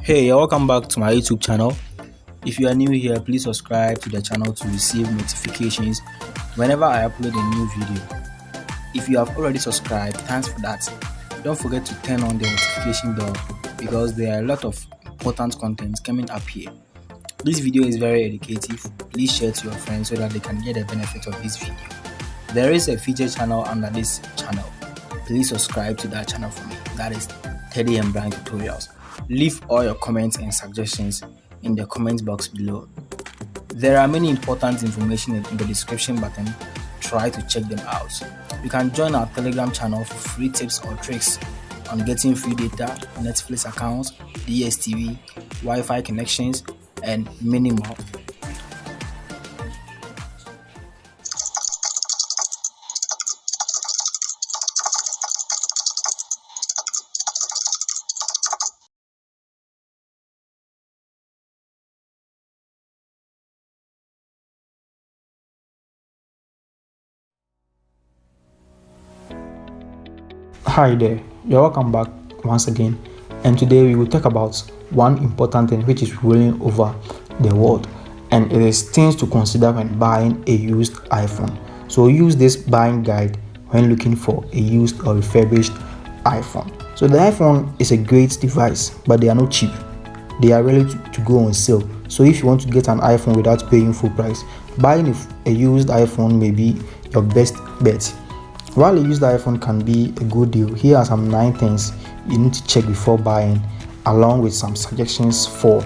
Hey, welcome back to my YouTube channel. If you are new here, please subscribe to the channel to receive notifications whenever I upload a new video. If you have already subscribed, thanks for that. Don't forget to turn on the notification bell because there are a lot of important content coming up here. This video is very educative. Please share to your friends so that they can get the benefit of this video. There is a feature channel under this channel. Please subscribe to that channel for me. That is Teddy and Brian Tutorials. Leave all your comments and suggestions in the comment box below. There are many important information in the description button. Try to check them out. You can join our Telegram channel for free tips or tricks on getting free data, Netflix accounts, DSTV, Wi-Fi connections, and many more. Hi there, you're welcome back once again, and today we will talk about one important thing which is rolling over the world, and it is things to consider when buying a used iPhone. So use this buying guide when looking for a used or refurbished iPhone. So the iPhone is a great device, but they are not cheap. They are ready to go on sale. So if you want to get an iPhone without paying full price, buying a used iPhone may be your best bet. While a used iPhone can be a good deal, here are some 9 things you need to check before buying, along with some suggestions for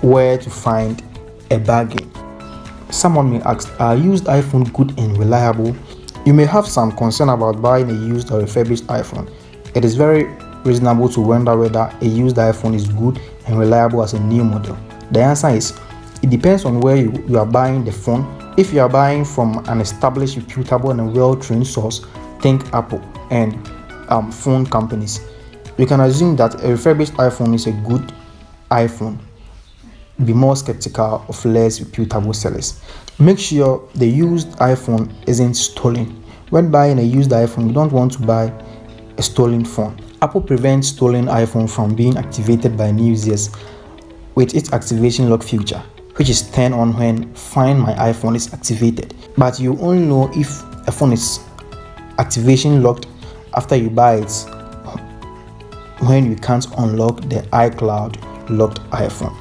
where to find a bargain. Someone may ask, are used iPhone good and reliable? You may have some concern about buying a used or refurbished iPhone. It is very reasonable to wonder whether a used iPhone is good and reliable as a new model. The answer is, it depends on where you are buying the phone. If you are buying from an established, reputable, and well-trained source, think Apple and phone companies, you can assume that a refurbished iPhone is a good iPhone. Be more skeptical of less reputable sellers. Make sure the used iPhone isn't stolen. When buying a used iPhone, you don't want to buy a stolen phone. Apple prevents stolen iPhone from being activated by new users with its activation lock feature, which is turned on when Find My iPhone is activated. But you only know if a phone is activation locked after you buy it, when you can't unlock the iCloud locked iPhone.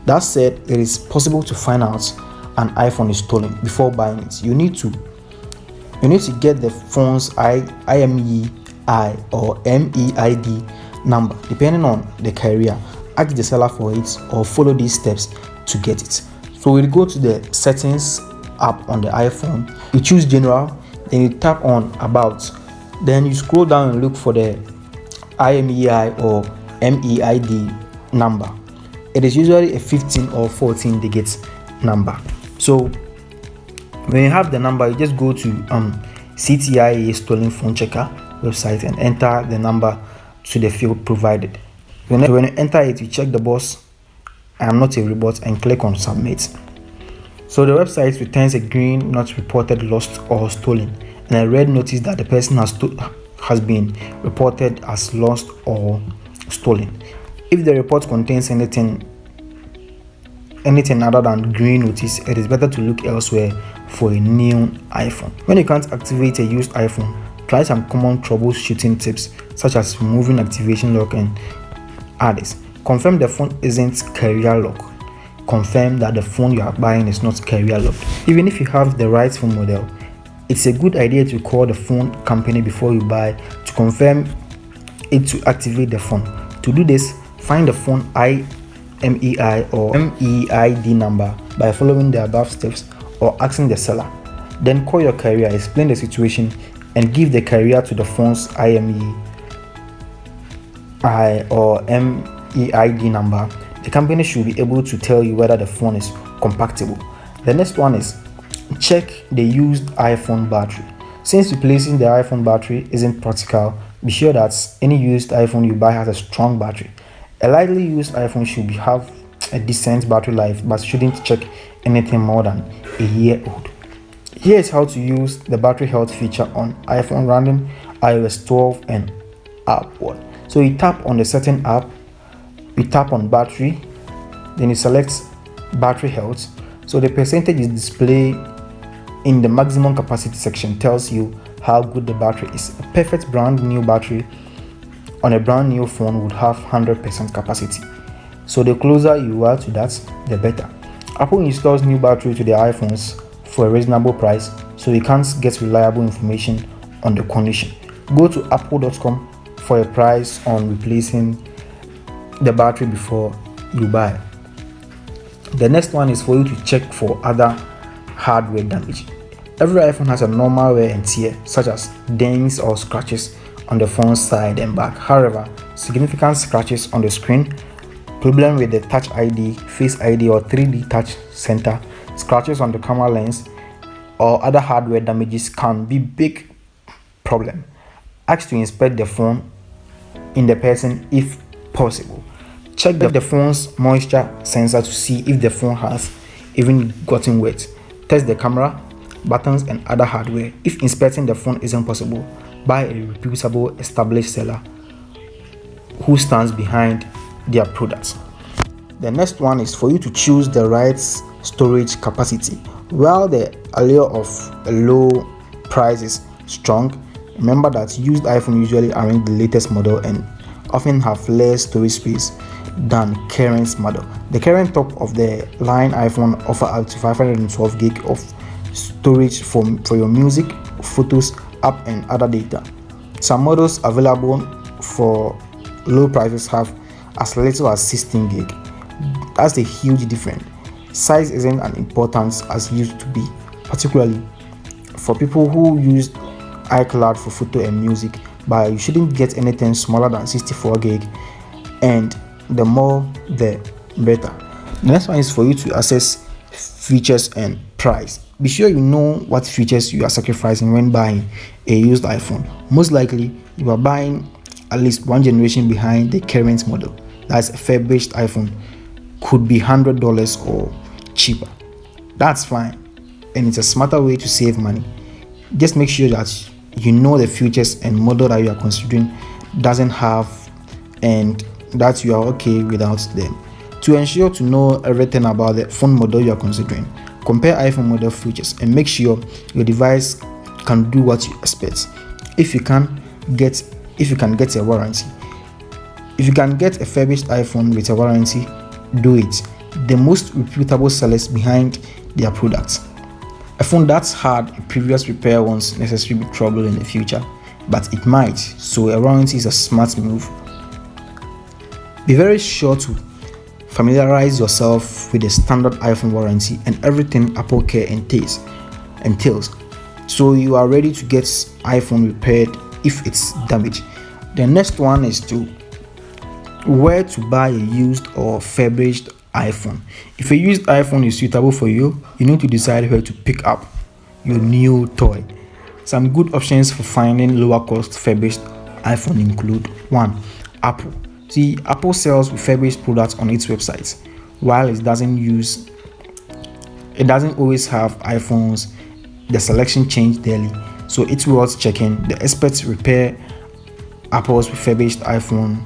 That said, it is possible to find out an iPhone is stolen before buying it. You need to get the phone's IMEI or MEID number depending on the carrier. Ask the seller for it or follow these steps to get it. So we'll go to the settings app on the iPhone. You choose general, then you tap on about, then you scroll down and look for the IMEI or MEID number. It is usually a 15 or 14 digit number. So when you have the number, you just go to CTIA Stolen Phone Checker website and enter the number to the field provided. When you enter it, you check the box I am not a robot and click on submit. So the website returns a green not reported, lost or stolen, and a red notice that the person has been reported as lost or stolen. If the report contains anything other than green notice, it is better to look elsewhere for a new iPhone. When you can't activate a used iPhone, try some common troubleshooting tips such as removing activation lock and others. Confirm the phone isn't carrier locked. Confirm that the phone you are buying is not carrier locked. Even if you have the right phone model, it's a good idea to call the phone company before you buy to confirm it to activate the phone. To do this, find the phone IMEI or MEID number by following the above steps or asking the seller. Then call your carrier, explain the situation, and give the carrier to the phone's IMEI or MEID number. The company should be able to tell you whether the phone is compatible. The next one is check the used iPhone battery. Since replacing the iPhone battery isn't practical, be sure that any used iPhone you buy has a strong battery. A lightly used iPhone should have a decent battery life but shouldn't check anything more than a year old. Here is how to use the battery health feature on iPhone running iOS 12 and upward. So you tap on the setting app You tap on battery, then you select battery health. So the percentage is displayed in the maximum capacity section, tells you how good the battery is. A perfect brand new battery on a brand new phone would have 100% capacity. So the closer you are to that, the better. Apple installs new battery to their iPhones for a reasonable price, so you can't get reliable information on the condition. Go to apple.com for a price on replacing the battery before you buy. The next one is for you to check for other hardware damage. Every iPhone has a normal wear and tear, such as dents or scratches on the front side and back. However, significant scratches on the screen, problem with the Touch ID, Face ID or 3D Touch Center, scratches on the camera lens, or other hardware damages can be big problem. Ask to inspect the phone in the person if possible. Check the phone's moisture sensor to see if the phone has even gotten wet. Test the camera, buttons and other hardware. If inspecting the phone isn't possible, buy a reputable established seller who stands behind their products. The next one is for you to choose the right storage capacity. While the allure of a low price is strong, remember that used iPhone usually aren't the latest model and often have less storage space than current model. The current top of the line iPhone offer up to 512 gig of storage for your music, photos, app and other data. Some models available for low prices have as little as 16 gig. That's a huge difference. Size isn't as important as it used to be, particularly for people who use iCloud for photo and music, but you shouldn't get anything smaller than 64 gig, and the more the better. The next one is for you to assess features and price. Be sure you know what features you are sacrificing when buying a used iPhone. Most likely you are buying at least one generation behind the current model. That's a refurbished iPhone, could be $100 or cheaper. That's fine, and it's a smarter way to save money. Just make sure that you know the features and model that you are considering doesn't have, and that you are okay without them. To ensure to know everything about the phone model you are considering, compare iPhone model features and make sure your device can do what you expect. If you can get a warranty. If you can get a refurbished iPhone with a warranty, do it. The most reputable sellers behind their products. A phone that's had a previous repair won't necessarily be trouble in the future, but it might, so a warranty is a smart move. Be very sure to familiarize yourself with the standard iPhone warranty and everything Apple Care entails, so you are ready to get iPhone repaired if it's damaged. The next one is to where to buy a used or refurbished iPhone. If a used iPhone is suitable for you, you need to decide where to pick up your new toy. Some good options for finding lower cost refurbished iPhone include 1. Apple. See, Apple sells refurbished products on its website. While it doesn't always have iPhones, the selection changes daily, so it's worth checking. The experts repair Apple's refurbished iPhone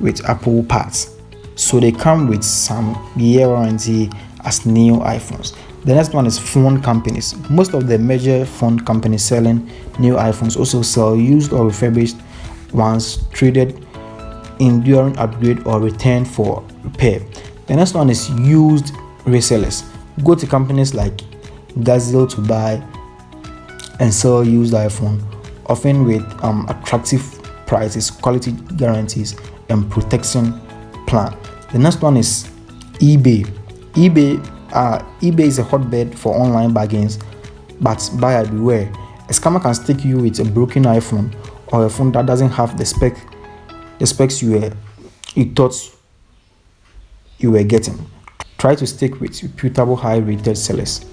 with Apple parts, so they come with some year warranty as new iPhones. The next one is phone companies. Most of the major phone companies selling new iPhones also sell used or refurbished ones traded in during upgrade or returned for repair. The next one is used resellers. Go to companies like Gazelle to buy and sell used iPhone, often with attractive prices, quality guarantees and protection plan. The next one is eBay. eBay is a hotbed for online bargains, but buyer beware. A scammer can stick you with a broken iPhone or a phone that doesn't have the specs you thought you were getting. Try to stick with reputable high rated sellers.